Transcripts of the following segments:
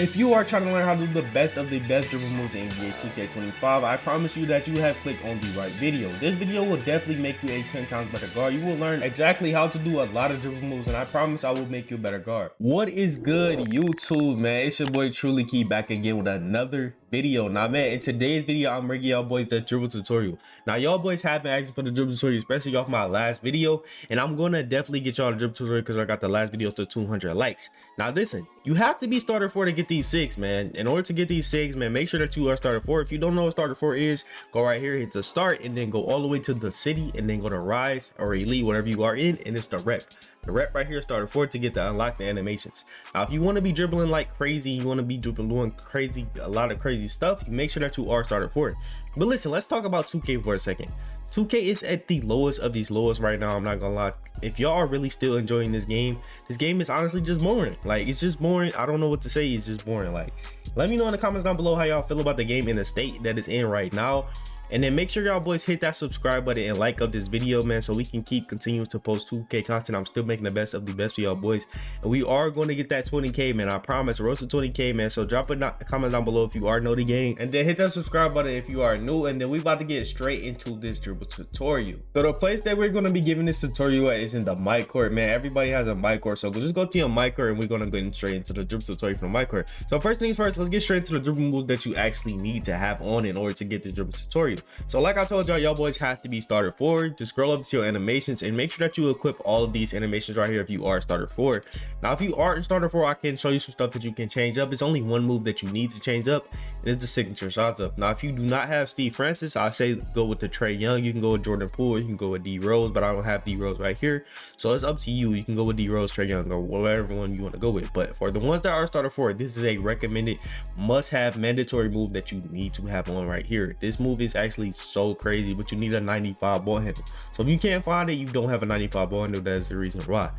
If you are trying to learn how to do the best of the best dribble moves in NBA2K25, I promise you that you have clicked on the right video. This video will definitely make you a 10 times better guard. You will learn exactly how to do a lot of dribble moves, and I promise I will make you a better guard. What is good, YouTube, man? It's your boy Truly Key back again with another video. Now, man, in today's video, I'm bringing y'all boys the dribble tutorial. Now, y'all boys have been asking for the dribble tutorial, especially off my last video, and I'm gonna definitely get y'all the dribble tutorial because I got the last video to 200 likes. Now, listen, you have to be starter 4 to get these 6, man. In order to get these 6, man, make sure that you are starter 4. If you don't know what starter 4 is, go right here, hit the start, and then go all the way to the city, and then go to rise or elite, whatever you are in, and it's the rep. The rep right here, starter 4, to get to unlock the animations. Now, if you want to be dribbling like crazy, you want to be doing crazy, a lot of crazy stuff, you make sure that you are starter 4. But listen, let's talk about 2K for a second. 2K is at the lowest of these lowest right now. I'm not gonna lie. If y'all are really still enjoying this game is honestly just boring. Like, it's just boring. I don't know what to say. It's just boring. Like, let me know in the comments down below how y'all feel about the game in the state that it's in right now. And then make sure y'all boys hit that subscribe button and like up this video, man, so we can keep continuing to post 2K content. I'm still making the best of the best for y'all boys, and we are going to get that 20K, man. I promise. Roast to 20K, man. So drop a comment down below if you are new to the game, and then hit that subscribe button if you are new. And then we about to get straight into this dribble tutorial. So the place that we're going to be giving this tutorial at is in the MYCAREER, man. Everybody has a MYCAREER, so we'll just go to your MYCAREER and we're going to go straight into the dribble tutorial from the MYCAREER. So first things first, let's get straight into the dribble moves that you actually need to have on in order to get the dribble tutorial. So like I told y'all boys have to be starter 4. Just scroll up to your animations and make sure that you equip all of these animations right here if you are starter 4. Now, if you aren't starter 4, I can show you some stuff that you can change up. It's only one move that you need to change up, and it's the signature shots up. Now, if you do not have Steve Francis, I say go with the Trae Young. You can go with Jordan Poole, you can go with D Rose, but I don't have D Rose right here, so it's up to you. You can go with D Rose, Trae Young, or whatever one you want to go with. But for the ones that are starter 4, this is a recommended must-have mandatory move that you need to have on right here. This move is actually so crazy, but you need a 95 ball handle. So if you can't find it, you don't have a 95 ball handle. That's the reason why.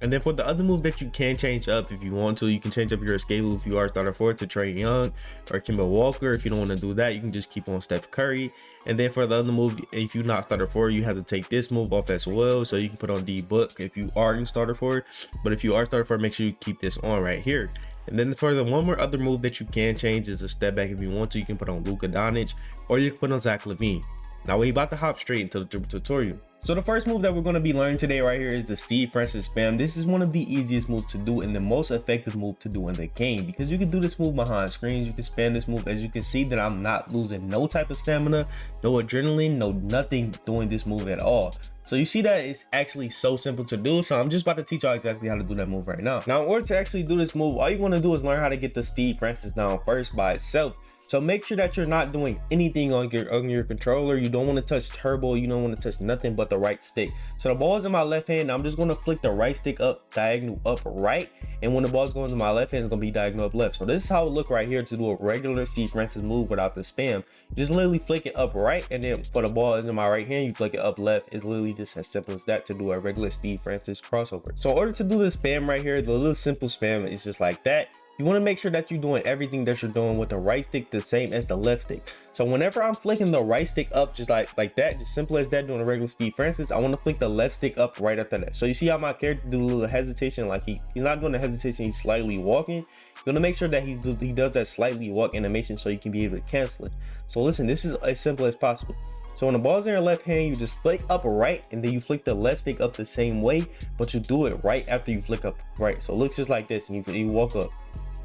And then for the other move that you can change up if you want to, you can change up your escape move if you are starter 4 to Trae Young or Kemba Walker. If you don't want to do that, you can just keep on Steph Curry. And then for the other move, if you're not starter 4, you have to take this move off as well. So you can put on D Book if you are in starter 4. But if you are starter 4, make sure you keep this on right here. And then for the one more other move that you can change is a step back. If you want to, you can put on Luka Doncic or you can put on Zach LaVine. Now we're about to hop straight into the dribble tutorial. So the first move that we're going to be learning today right here is the Steve Francis spam. This is one of the easiest moves to do and the most effective move to do in the game, because you can do this move behind screens. You can spam this move. As you can see that I'm not losing no type of stamina, no adrenaline, no nothing doing this move at all. So you see that it's actually so simple to do. So I'm just about to teach y'all exactly how to do that move right now. Now, in order to actually do this move, all you want to do is learn how to get the Steve Francis down first by itself. So make sure that you're not doing anything on your controller. You don't want to touch turbo. You don't want to touch nothing but the right stick. So the ball is in my left hand. I'm just going to flick the right stick up, diagonal up right. And when the ball's going to my left hand, it's going to be diagonal up left. So this is how it look right here to do a regular Steve Francis move without the spam. You just literally flick it up right. And then for the ball is in my right hand, you flick it up left. It's literally just as simple as that to do a regular Steve Francis crossover. So in order to do the spam right here, the little simple spam is just like that. You want to make sure that you're doing everything that you're doing with the right stick the same as the left stick. So whenever I'm flicking the right stick up just like that, just simple as that, doing a regular Steve Francis, I want to flick the left stick up right after that. So you see how my character do a little hesitation, like he's not doing the hesitation, he's slightly walking. You're going to make sure that he does that slightly walk animation so you can be able to cancel it. So listen, this is as simple as possible. So when the ball's in your left hand, you just flick up right, and then you flick the left stick up the same way, but you do it right after you flick up right. So it looks just like this, and you walk up.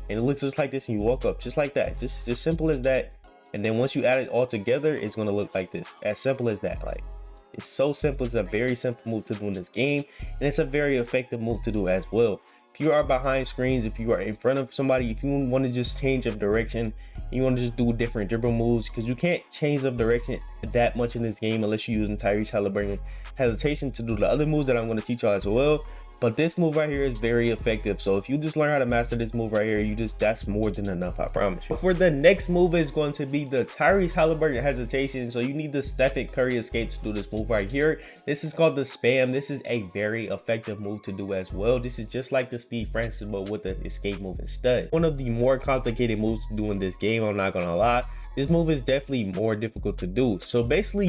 And it looks just like this, and you walk up just like that, just simple as that. And then once you add it all together, it's going to look like this, as simple as that. Like, it's so simple. It's a very simple move to do in this game, and it's a very effective move to do as well. If you are behind screens, if you are in front of somebody, if you want to just change of direction, you want to just do different dribble moves, because you can't change of direction that much in this game unless you're using Tyrese Halliburton hesitation to do the other moves that I'm going to teach y'all as well. But this move right here is very effective. So if you just learn how to master this move right here, that's more than enough, I promise you. For the next move is going to be the Tyrese Halliburton hesitation. So you need the Stephen Curry escape to do this move right here. This is called the spam. This is a very effective move to do as well. This is just like the Steve Francis, but with the escape move instead. One of the more complicated moves to do in this game, I'm not gonna lie. This move is definitely more difficult to do. So basically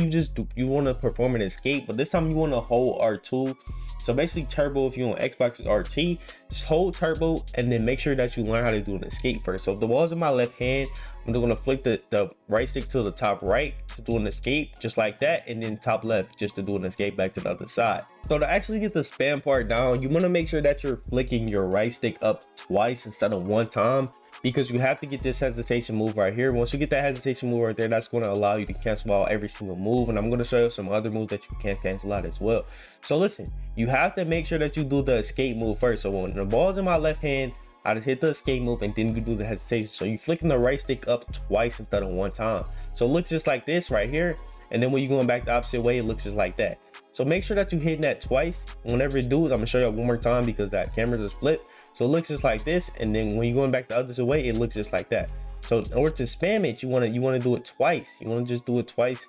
you want to perform an escape, but this time you want to hold R2. So basically turbo if you on Xbox is RT. Just hold turbo and then make sure that you learn how to do an escape first. So if the ball's in my left hand, I'm going to flick the right stick to the top right to do an escape, just like that, and then top left just to do an escape back to the other side. So to actually get the spam part down, you want to make sure that you're flicking your right stick up twice instead of one time, because you have to get this hesitation move right here. Once you get that hesitation move right there, that's going to allow you to cancel out every single move, and I'm going to show you some other moves that you can cancel out as well. So listen, you have to make sure that you do the escape move first. So when the ball's in my left hand, I just hit the escape move and then you do the hesitation. So you're flicking the right stick up twice instead of one time. So it looks just like this right here, and then when you're going back the opposite way, it looks just like that. So make sure that you're hitting that twice. Whenever you do it, I'm gonna show you one more time because that camera just flipped. So it looks just like this, and then when you're going back the other way, it looks just like that. So in order to spam it, you wanna do it twice. You wanna just do it twice,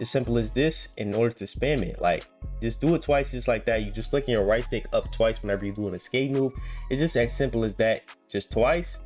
as simple as this, in order to spam it. Like, just do it twice just like that. You just flicking your right stick up twice whenever you do an escape move. It's just as simple as that, just twice.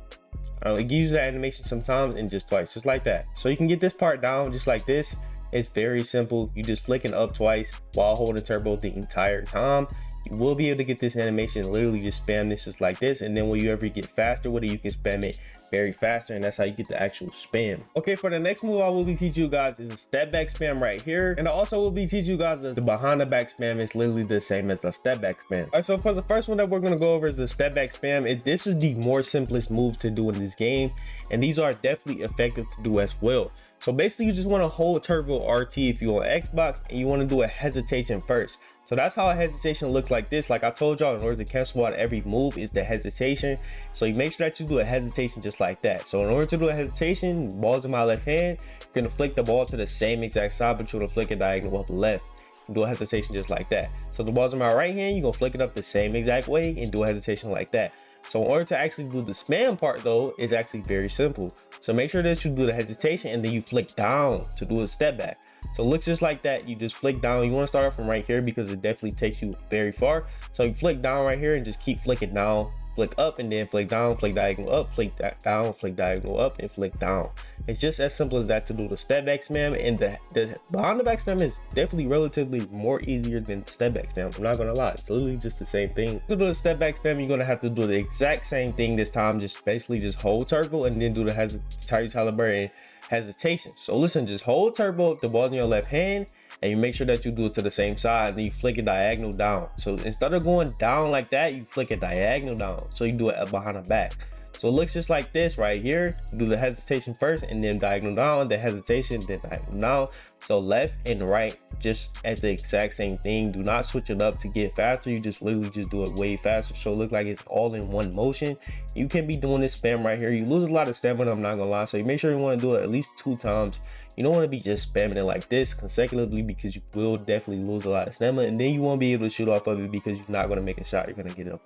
It gives you that animation sometimes, and just twice, just like that. So you can get this part down just like this. It's very simple. You just flicking up twice while holding turbo the entire time. You will be able to get this animation. Literally just spam this just like this, and then when you ever get faster with it, you can spam it very faster, and that's how you get the actual spam. Okay, for the next move I will be teaching you guys is a step back spam right here, and I also will be teaching you guys the behind the back spam. Is literally the same as the step back spam. All right, so for the first one that we're going to go over is the step back spam. This is the more simplest move to do in this game, and these are definitely effective to do as well. So basically you just want to hold turbo RT if you're on Xbox, and you want to do a hesitation first. So that's how a hesitation looks like this. Like I told y'all, in order to cancel out every move is the hesitation. So you make sure that you do a hesitation just like that. So in order to do a hesitation, ball's in my left hand, you're gonna flick the ball to the same exact side, but you're gonna flick it diagonal up left. Do a hesitation just like that. So the ball's in my right hand, you're gonna flick it up the same exact way and do a hesitation like that. So in order to actually do the spam part though, it's actually very simple. So make sure that you do the hesitation and then you flick down to do a step back. So it looks just like that. You just flick down. You want to start off from right here because it definitely takes you very far. So you flick down right here and just keep flicking down, flick up, and then flick down, flick diagonal up, flick down, flick diagonal up, and flick down. It's just as simple as that to do the step back spam, and the behind the back spam is definitely relatively more easier than step back spam. I'm not gonna lie, it's literally just the same thing. To do the step back spam, you're gonna have to do the exact same thing this time. Just basically just hold turbo and then do the hesitation. So listen, just hold turbo if the ball's in your left hand, and you make sure that you do it to the same side, and then you flick it diagonal down. So instead of going down like that, you flick it diagonal down. So you do it behind the back. So it looks just like this right here. You do the hesitation first and then diagonal down, the hesitation, then diagonal down. So left and right, just at the exact same thing. Do not switch it up to get faster. You just literally just do it way faster. So it look like it's all in one motion. You can be doing this spam right here. You lose a lot of stamina, I'm not gonna lie. So you make sure you want to do it at least 2 times. You don't want to be just spamming it like this consecutively, because you will definitely lose a lot of stamina, and then you won't be able to shoot off of it because you're not going to make a shot. You're going to get a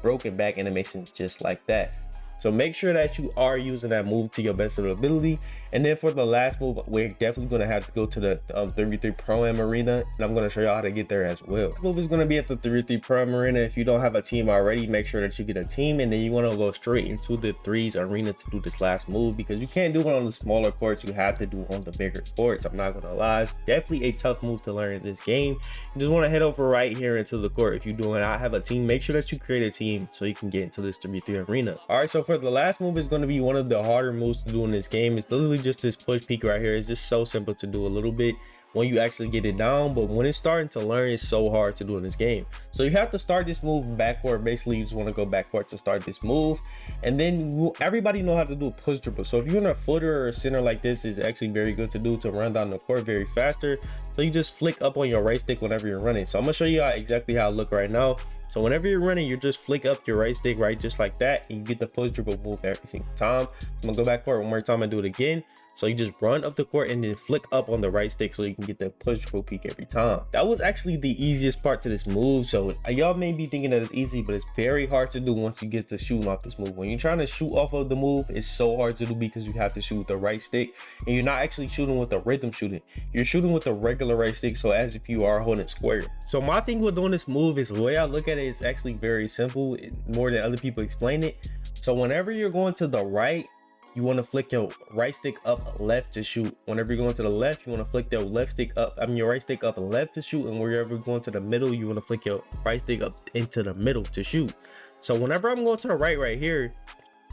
broken back animation just like that. So make sure that you are using that move to your best of your ability. And then for the last move, we're definitely going to have to go to the 3v3 Pro-Am Arena, and I'm going to show y'all how to get there as well. This move is going to be at the 3v3 Pro-Am Arena. If you don't have a team already, make sure that you get a team, and then you want to go straight into the 3s Arena to do this last move, because you can't do it on the smaller courts. You have to do it on the bigger courts. I'm not going to lie, it's definitely a tough move to learn in this game. You just want to head over right here into the court. If you do not have a team, make sure that you create a team so you can get into this 3v3 Arena. All right, so for the last move is going to be one of the harder moves to do in this game. It's literally just this push peek right here. It's just so simple to do a little bit when you actually get it down, but when it's starting to learn, it's so hard to do in this game. So you have to start this move backcourt. Basically, you just want to go backcourt to start this move, and then everybody know how to do a push dribble. So if you're in a footer or a center like this, is actually very good to do to run down the court very faster. So you just flick up on your right stick whenever you're running. So I'm gonna show you exactly how it look right now. So whenever you're running, you just flick up your right stick right just like that, and you get the push dribble move every single time. I'm gonna go backcourt one more time and do it again. So you just run up the court and then flick up on the right stick so you can get the push dribble peek every time. That was actually the easiest part to this move. So y'all may be thinking that it's easy, but it's very hard to do once you get to shooting off this move. When you're trying to shoot off of the move, it's so hard to do because you have to shoot with the right stick, and you're not actually shooting with the rhythm shooting. You're shooting with the regular right stick, so as if you are holding square. So my thing with doing this move is, the way I look at it, is actually very simple, more than other people explain it. So whenever you're going to the right, you want to flick your right stick up left to shoot. Whenever you're going to the left, you want to flick your left stick up, your right stick up left to shoot. And wherever you're going to the middle, you want to flick your right stick up into the middle to shoot. So whenever I'm going to the right here,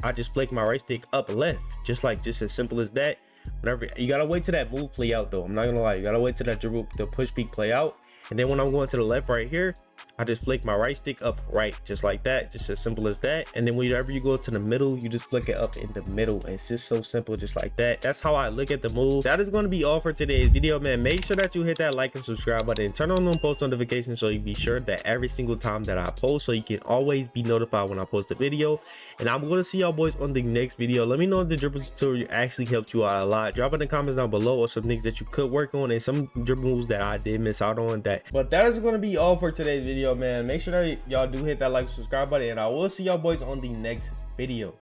I just flick my right stick up left, just as simple as that. Whenever you gotta wait till that move play out though, I'm not gonna lie, you gotta wait till that dribble, the push peek play out. And then when I'm going to the left right here, I just flick my right stick up right, just like that, just as simple as that. And then whenever you go to the middle, you just flick it up in the middle. And it's just so simple, just like that. That's how I look at the move. That is going to be all for today's video, man. Make sure that you hit that like and subscribe button and turn on them post notifications so you be sure that every single time that I post, so you can always be notified when I post a video. And I'm going to see y'all boys on the next video. Let me know if the dribble tutorial actually helped you out a lot. Drop in the comments down below or some things that you could work on and some dribble moves that I did miss out on. But that is going to be all for today's video, man. Make sure that y'all do hit that like, subscribe button, and I will see y'all boys on the next video.